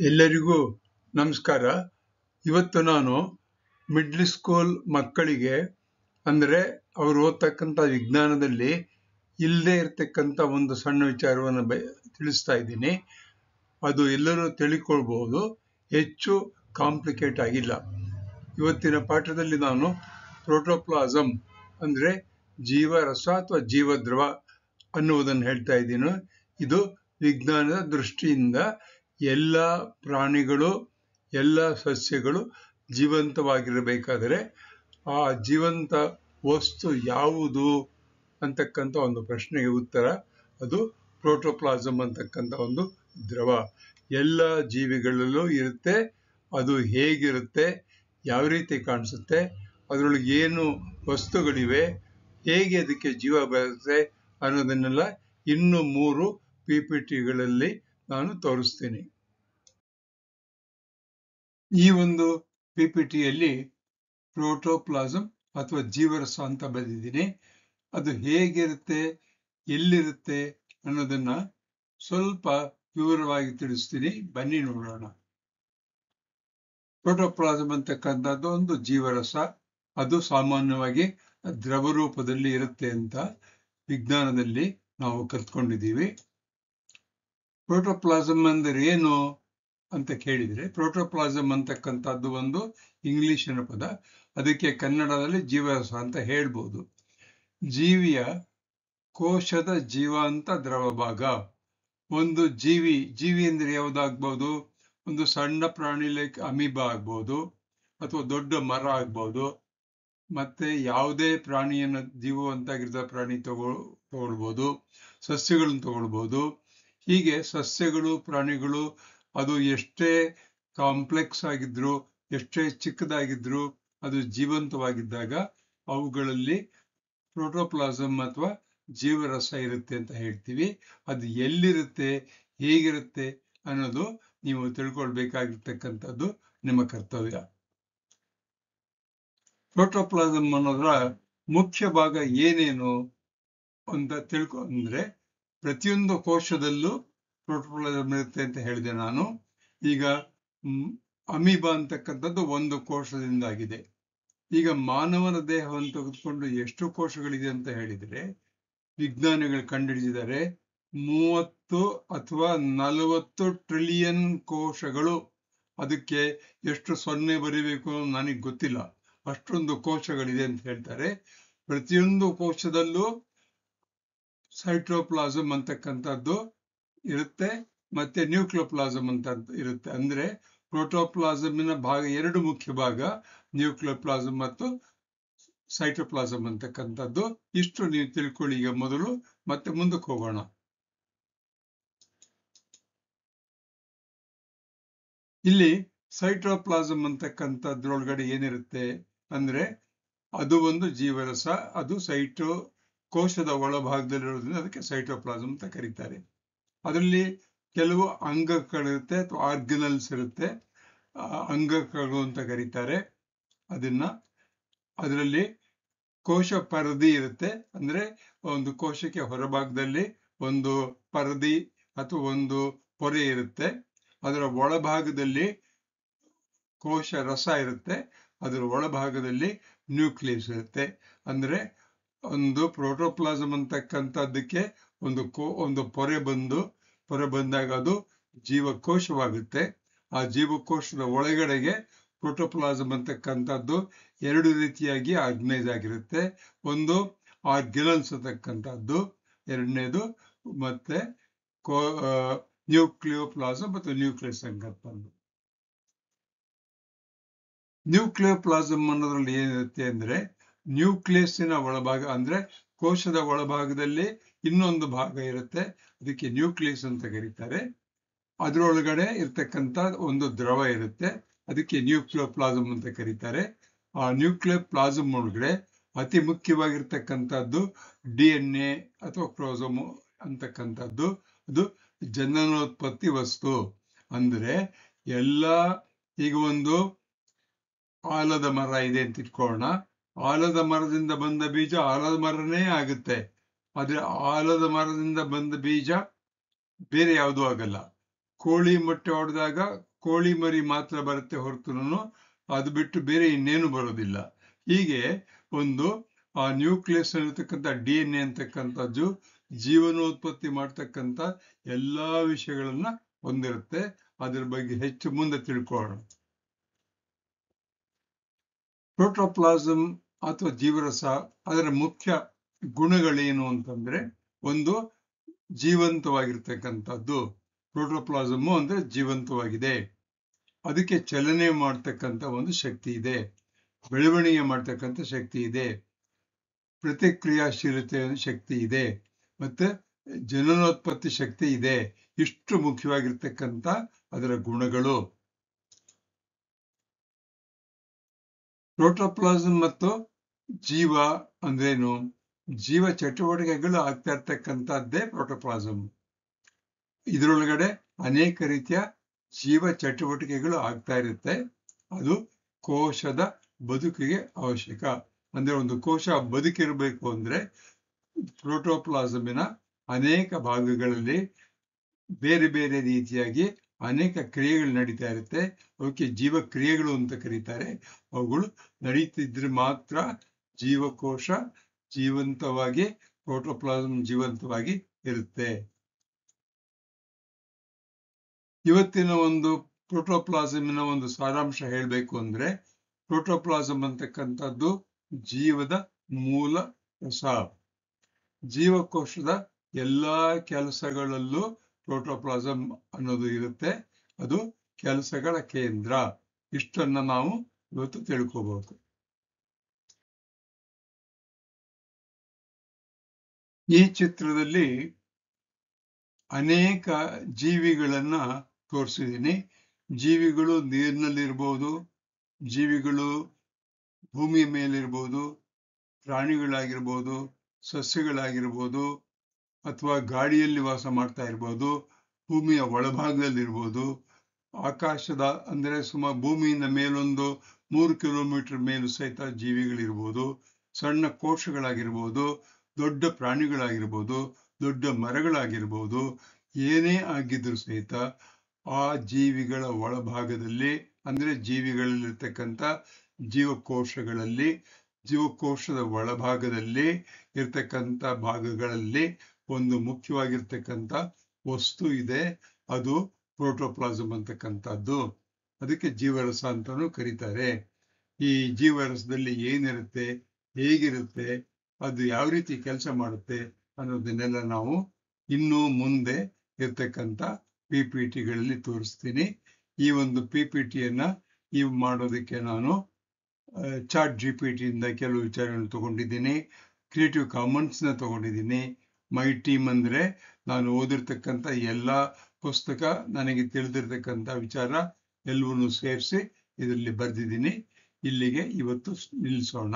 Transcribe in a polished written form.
ಎಲ್ಲರಿಗೂ ನಮಸ್ಕಾರ. ಇವತ್ತು ನಾನು ಮಿಡ್ಲ್ ಸ್ಕೂಲ್ ಮಕ್ಕಳಿಗೆ ಅಂದರೆ ಅವರು ಓದ್ತಕ್ಕಂಥ ವಿಜ್ಞಾನದಲ್ಲಿ ಇಲ್ಲದೆ ಇರತಕ್ಕಂಥ ಒಂದು ಸಣ್ಣ ವಿಚಾರವನ್ನು ತಿಳಿಸ್ತಾ ಇದ್ದೀನಿ. ಅದು ಎಲ್ಲರೂ ತಿಳಿಕೊಳ್ಬಹುದು, ಹೆಚ್ಚು ಕಾಂಪ್ಲಿಕೇಟ್ ಆಗಿಲ್ಲ. ಇವತ್ತಿನ ಪಾಠದಲ್ಲಿ ನಾನು ಪ್ರೋಟೋಪ್ಲಾಸಮ್ ಅಂದರೆ ಜೀವರಸ ಅಥವಾ ಜೀವದ್ರವ ಅನ್ನುವುದನ್ನು ಹೇಳ್ತಾ ಇದ್ದೀನಿ. ಇದು ವಿಜ್ಞಾನದ ದೃಷ್ಟಿಯಿಂದ ಎಲ್ಲ ಪ್ರಾಣಿಗಳು, ಎಲ್ಲ ಸಸ್ಯಗಳು ಜೀವಂತವಾಗಿರಬೇಕಾದರೆ ಆ ಜೀವಂತ ವಸ್ತು ಯಾವುದು ಅಂತಕ್ಕಂಥ ಒಂದು ಪ್ರಶ್ನೆಗೆ ಉತ್ತರ ಅದು ಪ್ರೋಟೋಪ್ಲಾಸಮ್ ಅಂತಕ್ಕಂಥ ಒಂದು ದ್ರವ. ಎಲ್ಲ ಜೀವಿಗಳಲ್ಲೂ ಇರುತ್ತೆ. ಅದು ಹೇಗಿರುತ್ತೆ, ಯಾವ ರೀತಿ ಕಾಣಿಸುತ್ತೆ, ಅದರೊಳಗೆ ಏನು ವಸ್ತುಗಳಿವೆ, ಹೇಗೆ ಅದಕ್ಕೆ ಜೀವ ಬರುತ್ತೆ ಅನ್ನೋದನ್ನೆಲ್ಲ ಇನ್ನು 3 PPTಗಳಲ್ಲಿ ನಾನು ತೋರಿಸ್ತೀನಿ. ಈ ಒಂದು PPTಯಲ್ಲಿ ಪ್ರೋಟೋಪ್ಲಾಸಮ್ ಅಥವಾ ಜೀವರಸ ಅಂತ ಬರೆದಿದ್ದೀನಿ. ಅದು ಹೇಗಿರುತ್ತೆ, ಎಲ್ಲಿರುತ್ತೆ ಅನ್ನೋದನ್ನ ಸ್ವಲ್ಪ ವಿವರವಾಗಿ ತಿಳಿಸ್ತೀನಿ. ಬನ್ನಿ ನೋಡೋಣ. ಪ್ರೋಟೋಪ್ಲಾಸಮ್ ಅಂತಕ್ಕಂಥದ್ದು ಒಂದು ಜೀವರಸ. ಅದು ಸಾಮಾನ್ಯವಾಗಿ ದ್ರವ ರೂಪದಲ್ಲಿ ಇರುತ್ತೆ ಅಂತ ವಿಜ್ಞಾನದಲ್ಲಿ ನಾವು ಕಲ್ತ್ಕೊಂಡಿದ್ದೀವಿ. ಪ್ರೋಟೋಪ್ಲಾಸಮ್ ಅಂದರೆ ಏನು ಅಂತ ಕೇಳಿದರೆ, ಪ್ರೋಟೋಪ್ಲಾಸಮ್ ಅಂತಕ್ಕಂಥದ್ದು ಒಂದು ಇಂಗ್ಲಿಷಿನ ಪದ. ಅದಕ್ಕೆ ಕನ್ನಡದಲ್ಲಿ ಜೀವರಸ ಅಂತ ಹೇಳ್ಬೋದು. ಜೀವಿಯ ಕೋಶದ ಜೀವಾಂತ ದ್ರವ ಭಾಗ. ಒಂದು ಜೀವಿ ಅಂದ್ರೆ ಯಾವುದಾಗ್ಬೋದು? ಒಂದು ಸಣ್ಣ ಪ್ರಾಣಿ ಲೈಕ್ ಅಮೀಬಾ ಆಗ್ಬೋದು, ಅಥವಾ ದೊಡ್ಡ ಮರ ಆಗ್ಬೋದು, ಮತ್ತೆ ಯಾವುದೇ ಪ್ರಾಣಿಯನ್ನು ಜೀವಂತಾಗಿರೋ ಪ್ರಾಣಿ ತಗೊಳ್ಬೋದು, ಸಸ್ಯಗಳನ್ನು ತಗೊಳ್ಬೋದು. ಹೀಗೆ ಸಸ್ಯಗಳು, ಪ್ರಾಣಿಗಳು ಅದು ಎಷ್ಟೇ ಕಾಂಪ್ಲೆಕ್ಸ್ ಆಗಿದ್ರು, ಎಷ್ಟೇ ಚಿಕ್ಕದಾಗಿದ್ರು, ಅದು ಜೀವಂತವಾಗಿದ್ದಾಗ ಅವುಗಳಲ್ಲಿ ಪ್ರೋಟೋಪ್ಲಾಸಮ್ ಅಥವಾ ಜೀವರಸ ಇರುತ್ತೆ ಅಂತ ಹೇಳ್ತೀವಿ. ಅದು ಎಲ್ಲಿರುತ್ತೆ, ಹೇಗಿರುತ್ತೆ ಅನ್ನೋದು ನೀವು ತಿಳ್ಕೊಳ್ಬೇಕಾಗಿರ್ತಕ್ಕಂಥದ್ದು ನಿಮ್ಮ ಕರ್ತವ್ಯ. ಪ್ರೋಟೋಪ್ಲಾಸಮ್ ಅನ್ನೋದ್ರ ಮುಖ್ಯ ಭಾಗ ಏನೇನು ಅಂತ ಅಂದ್ರೆ ಪ್ರತಿಯೊಂದು ಕೋಶದಲ್ಲೂ ಪ್ರೋಟೋಪ್ಲಾಸಮ್ ಇರುತ್ತೆ ಅಂತ ಹೇಳಿದೆ ನಾನು. ಈಗ ಅಮೀಬಾ ಅಂತಕ್ಕಂಥದ್ದು ಒಂದು ಕೋಶದಿಂದಾಗಿದೆ. ಈಗ ಮಾನವನ ದೇಹವನ್ನು ತೆಗೆದುಕೊಂಡು ಎಷ್ಟು ಕೋಶಗಳಿದೆ ಅಂತ ಹೇಳಿದರೆ ವಿಜ್ಞಾನಿಗಳು ಕಂಡುಹಿಡಿದಿದ್ದಾರೆ 30 ಅಥವಾ 40 ಟ್ರಿಲಿಯನ್ ಕೋಶಗಳು. ಅದಕ್ಕೆ ಎಷ್ಟು ಸೊನ್ನೆ ಬರೀಬೇಕು ನನಗೆ ಗೊತ್ತಿಲ್ಲ, ಅಷ್ಟೊಂದು ಕೋಶಗಳಿದೆ ಅಂತ ಹೇಳ್ತಾರೆ. ಪ್ರತಿಯೊಂದು ಕೋಶದಲ್ಲೂ ಸೈಟೋಪ್ಲಾಸಮ್ ಅಂತಕ್ಕಂಥದ್ದು ಇರುತ್ತೆ, ಮತ್ತೆ ನ್ಯೂಕ್ಲಿಯೋಪ್ಲಾಸಮ್ ಅಂತ ಇರುತ್ತೆ. ಅಂದ್ರೆ ಪ್ರೋಟೋಪ್ಲಾಸಮಿನ ಭಾಗ 2 ಮುಖ್ಯ ಭಾಗ, ನ್ಯೂಕ್ಲಿಯೋಪ್ಲಾಸಮ್ ಮತ್ತು ಸೈಟೋಪ್ಲಾಸಮ್ ಅಂತಕ್ಕಂಥದ್ದು. ಇಷ್ಟು ನೀವು ತಿಳ್ಕೊಳ್ಳಿ ಈಗ ಮೊದಲು, ಮತ್ತೆ ಮುಂದಕ್ಕೆ ಹೋಗೋಣ. ಇಲ್ಲಿ ಸೈಟೋಪ್ಲಾಸಮ್ ಅಂತಕ್ಕಂಥದ್ರೊಳಗಡೆ ಏನಿರುತ್ತೆ ಅಂದ್ರೆ ಅದು ಒಂದು ಜೀವರಸ. ಅದು ಕೋಶದ ಒಳಭಾಗದಲ್ಲಿರೋದ್ರಿಂದ ಅದಕ್ಕೆ ಸೈಟೋಪ್ಲಾಸಮ್ ಅಂತ ಕರೀತಾರೆ. ಅದರಲ್ಲಿ ಕೆಲವು ಅಂಗಗಳಿರುತ್ತೆ ಅಥವಾ ಆರ್ಗನಲ್ಸ್ ಇರುತ್ತೆ, ಅಂಗಗಳು ಅಂತ ಕರೀತಾರೆ ಅದನ್ನ. ಅದರಲ್ಲಿ ಕೋಶ ಪರದಿ ಇರುತ್ತೆ, ಅಂದ್ರೆ ಒಂದು ಕೋಶಕ್ಕೆ ಹೊರಭಾಗದಲ್ಲಿ ಒಂದು ಪರದಿ ಅಥವಾ ಒಂದು ಪೊರೆ ಇರುತ್ತೆ. ಅದರ ಒಳಭಾಗದಲ್ಲಿ ಕೋಶ ರಸ ಇರುತ್ತೆ, ಅದರ ಒಳಭಾಗದಲ್ಲಿ ನ್ಯೂಕ್ಲಿಯಸ್ ಇರುತ್ತೆ. ಅಂದ್ರೆ ಒಂದು ಪ್ರೋಟೋಪ್ಲಾಸಮ್ ಅಂತಕ್ಕಂಥದ್ದಕ್ಕೆ ಒಂದು ಪೊರೆ ಬಂದಾಗ ಅದು ಜೀವಕೋಶವಾಗುತ್ತೆ. ಆ ಜೀವಕೋಶದ ಒಳಗಡೆಗೆ ಪ್ರೋಟೋಪ್ಲಾಸಮ್ ಅಂತಕ್ಕಂಥದ್ದು 2 ರೀತಿಯಾಗಿ ಆರ್ಗನೈಸ್ ಆಗಿರುತ್ತೆ. ಒಂದು ಆರ್ಗನಲ್ಸ್ ಅಂತಕ್ಕಂಥದ್ದು, ಎರಡನೇದು ಮತ್ತೆ ನ್ಯೂಕ್ಲಿಯೋಪ್ಲಾಸಮ್ ಮತ್ತು ನ್ಯೂಕ್ಲಿಯಸ್ ಅಂತಕ್ಕಂಥದ್ದು. ನ್ಯೂಕ್ಲಿಯೋಪ್ಲಾಸಮ್ ಅನ್ನೋದ್ರಲ್ಲಿ ಏನಿರುತ್ತೆ ಅಂದ್ರೆ ನ್ಯೂಕ್ಲಿಯಸ್ಸಿನ ಒಳಭಾಗ, ಅಂದ್ರೆ ಕೋಶದ ಒಳಭಾಗದಲ್ಲಿ ಇನ್ನೊಂದು ಭಾಗ ಇರುತ್ತೆ, ಅದಕ್ಕೆ ನ್ಯೂಕ್ಲಿಯಸ್ ಅಂತ ಕರೀತಾರೆ. ಅದರೊಳಗಡೆ ಇರ್ತಕ್ಕಂಥ ಒಂದು ದ್ರವ ಇರುತ್ತೆ, ಅದಕ್ಕೆ ನ್ಯೂಕ್ಲಿಯೋಪ್ಲಾಸಮ್ ಅಂತ ಕರೀತಾರೆ. ಆ ನ್ಯೂಕ್ಲಿಯೋಪ್ಲಾಸಮ್ ಒಳಗಡೆ ಅತಿ ಮುಖ್ಯವಾಗಿರ್ತಕ್ಕಂಥದ್ದು DNA ಅಥವಾ ಕ್ರೋಮೋಸೋಮ್ ಅಂತಕ್ಕಂಥದ್ದು. ಅದು ಜನನೋತ್ಪತ್ತಿ ವಸ್ತು. ಅಂದ್ರೆ ಈಗ ಒಂದು ಆಲದ ಮರ ಇದೆ ಅಂತ ಇಟ್ಕೊಳ್ಳೋಣ. ಆಲದ ಮರದಿಂದ ಬಂದ ಬೀಜ ಆಲದ ಮರನೇ ಆಗುತ್ತೆ, ಆದ್ರೆ ಆಲದ ಮರದಿಂದ ಬಂದ ಬೀಜ ಬೇರೆ ಯಾವುದೂ ಆಗಲ್ಲ. ಕೋಳಿ ಮೊಟ್ಟೆ ಹೊಡೆದಾಗ ಕೋಳಿ ಮರಿ ಮಾತ್ರ ಬರುತ್ತೆ ಹೊರತು ಅದು ಬಿಟ್ಟು ಬೇರೆ ಇನ್ನೇನು ಬರೋದಿಲ್ಲ. ಹೀಗೆ ಒಂದು ಆ ನ್ಯೂಕ್ಲಿಯಸ್ ಇರತಕ್ಕಂಥ DNA ಅಂತಕ್ಕಂಥದ್ದು ಜೀವನೋತ್ಪತ್ತಿ ಮಾಡ್ತಕ್ಕಂಥ ಎಲ್ಲಾ ವಿಷಯಗಳನ್ನ ಹೊಂದಿರುತ್ತೆ. ಅದರ ಬಗ್ಗೆ ಹೆಚ್ಚು ಮುಂದೆ ತಿಳ್ಕೊಳ್ಳೋಣ. ಪ್ರೋಟೋಪ್ಲಾಸಮ್ ಅಥವಾ ಜೀವರಸ, ಅದರ ಮುಖ್ಯ ಗುಣಗಳೇನು ಅಂತಂದ್ರೆ, ಒಂದು ಜೀವಂತವಾಗಿರ್ತಕ್ಕಂಥದ್ದು. ಪ್ರೋಟೋಪ್ಲಾಸಮ್ ಅಂದ್ರೆ ಜೀವಂತವಾಗಿದೆ, ಅದಕ್ಕೆ ಚಲನೆ ಮಾಡ್ತಕ್ಕಂಥ ಒಂದು ಶಕ್ತಿ ಇದೆ, ಬೆಳವಣಿಗೆ ಮಾಡ್ತಕ್ಕಂಥ ಶಕ್ತಿ ಇದೆ, ಪ್ರತಿಕ್ರಿಯಾಶೀಲತೆ ಶಕ್ತಿ ಇದೆ, ಮತ್ತೆ ಜನನೋತ್ಪತ್ತಿ ಶಕ್ತಿ ಇದೆ. ಇಷ್ಟು ಮುಖ್ಯವಾಗಿರ್ತಕ್ಕಂಥ ಅದರ ಗುಣಗಳು. ಪ್ರೋಟೋಪ್ಲಾಸಮ್ ಮತ್ತು ಜೀವ ಅಂದ್ರೇನು? ಜೀವ ಚಟುವಟಿಕೆಗಳು ಆಗ್ತಾ ಇರ್ತಕ್ಕಂಥದ್ದೇ ಪ್ರೋಟೋಪ್ಲಾಸಮ್. ಇದರೊಳಗಡೆ ಅನೇಕ ರೀತಿಯ ಜೀವ ಚಟುವಟಿಕೆಗಳು ಆಗ್ತಾ ಇರುತ್ತೆ. ಅದು ಕೋಶದ ಬದುಕಿಗೆ ಅವಶ್ಯಕ. ಅಂದ್ರೆ ಒಂದು ಕೋಶ ಬದುಕಿರಬೇಕು ಅಂದ್ರೆ ಪ್ರೋಟೋಪ್ಲಾಸಮಿನ ಅನೇಕ ಭಾಗಗಳಲ್ಲಿ ಬೇರೆ ಬೇರೆ ರೀತಿಯಾಗಿ ಅನೇಕ ಕ್ರಿಯೆಗಳು ನಡೀತಾ ಇರುತ್ತೆ. ಅವಕ್ಕೆ ಜೀವಕ್ರಿಯೆಗಳು ಅಂತ ಕರೀತಾರೆ. ಅವುಗಳು ನಡೀತಿದ್ರೆ ಮಾತ್ರ ಜೀವಕೋಶ ಜೀವಂತವಾಗಿ, ಪ್ರೋಟೋಪ್ಲಾಸಮ್ ಜೀವಂತವಾಗಿ ಇರುತ್ತೆ. ಇವತ್ತಿನ ಒಂದು ಪ್ರೋಟೋಪ್ಲಾಸಮಿನ ಒಂದು ಸಾರಾಂಶ ಹೇಳಬೇಕು ಅಂದ್ರೆ, ಪ್ರೋಟೋಪ್ಲಾಸಮ್ ಅಂತಕ್ಕಂಥದ್ದು ಜೀವದ ಮೂಲ ರಸ. ಜೀವಕೋಶದ ಎಲ್ಲಾ ಕೆಲಸಗಳಲ್ಲೂ ಪ್ರೋಟೋಪ್ಲಾಸಮ್ ಅನ್ನೋದು ಇರುತ್ತೆ. ಅದು ಕೆಲಸಗಳ ಕೇಂದ್ರ. ಇಷ್ಟನ್ನ ನಾವು ಇವತ್ತು ತಿಳ್ಕೋಬಹುದು. ಈ ಚಿತ್ರದಲ್ಲಿ ಅನೇಕ ಜೀವಿಗಳನ್ನ ತೋರಿಸಿದ್ದೀನಿ. ಜೀವಿಗಳು ನೀರಿನಲ್ಲಿರ್ಬೋದು, ಜೀವಿಗಳು ಭೂಮಿಯ ಮೇಲಿರ್ಬೋದು, ಪ್ರಾಣಿಗಳಾಗಿರ್ಬೋದು, ಸಸ್ಯಗಳಾಗಿರ್ಬೋದು, ಅಥವಾ ಗಾಳಿಯಲ್ಲಿ ವಾಸ ಮಾಡ್ತಾ ಇರ್ಬೋದು, ಭೂಮಿಯ ಒಳಭಾಗದಲ್ಲಿರ್ಬೋದು, ಆಕಾಶದ ಅಂದ್ರೆ ಭೂಮಿಯಿಂದ ಮೇಲೊಂದು 3 ಕಿಲೋಮೀಟರ್ ಮೇಲೂ ಸಹಿತ ಜೀವಿಗಳಿರ್ಬೋದು, ಸಣ್ಣ ಕೋಶಗಳಾಗಿರ್ಬೋದು, ದೊಡ್ಡ ಪ್ರಾಣಿಗಳಾಗಿರ್ಬೋದು, ದೊಡ್ಡ ಮರಗಳಾಗಿರ್ಬೋದು. ಏನೇ ಆಗಿದ್ರು ಸಹಿತ ಆ ಜೀವಿಗಳ ಒಳಭಾಗದಲ್ಲಿ ಅಂದ್ರೆ ಜೀವಿಗಳಲ್ಲಿರ್ತಕ್ಕಂಥ ಜೀವಕೋಶಗಳಲ್ಲಿ, ಜೀವಕೋಶದ ಒಳಭಾಗದಲ್ಲಿ ಇರ್ತಕ್ಕಂಥ ಭಾಗಗಳಲ್ಲಿ ಒಂದು ಮುಖ್ಯವಾಗಿರ್ತಕ್ಕಂಥ ವಸ್ತು ಇದೆ. ಅದು ಪ್ರೋಟೋಪ್ಲಾಸಮ್ ಅಂತಕ್ಕಂಥದ್ದು. ಅದಕ್ಕೆ ಜೀವರಸ ಅಂತಾನೂ ಕರೀತಾರೆ. ಈ ಜೀವರಸದಲ್ಲಿ ಏನಿರುತ್ತೆ, ಹೇಗಿರುತ್ತೆ, ಅದು ಯಾವ ರೀತಿ ಕೆಲಸ ಮಾಡುತ್ತೆ ಅನ್ನೋದನ್ನೆಲ್ಲ ನಾವು ಇನ್ನು ಮುಂದೆ ಇರ್ತಕ್ಕಂಥ PPTಗಳಲ್ಲಿ ತೋರಿಸ್ತೀನಿ. ಈ ಒಂದು PPTಯನ್ನ ಮಾಡೋದಕ್ಕೆ ನಾನು ChatGPT ಇಂದ ಕೆಲವು ವಿಚಾರಗಳನ್ನು ತಗೊಂಡಿದ್ದೀನಿ. ಕ್ರಿಯೇಟಿವ್ ಕಾಮನ್ಸ್ನ ತಗೊಂಡಿದ್ದೀನಿ. ಮೈ ಟೀಮ್ ಅಂದ್ರೆ ನಾನು ಓದಿರ್ತಕ್ಕಂಥ ಎಲ್ಲ ಪುಸ್ತಕ, ನನಗೆ ತಿಳಿದಿರ್ತಕ್ಕಂಥ ವಿಚಾರ ಎಲ್ಲವನ್ನೂ ಸೇರಿಸಿ ಇದರಲ್ಲಿ ಬರೆದಿದ್ದೀನಿ. ಇಲ್ಲಿಗೆ ಇವತ್ತು ನಿಲ್ಲಿಸೋಣ.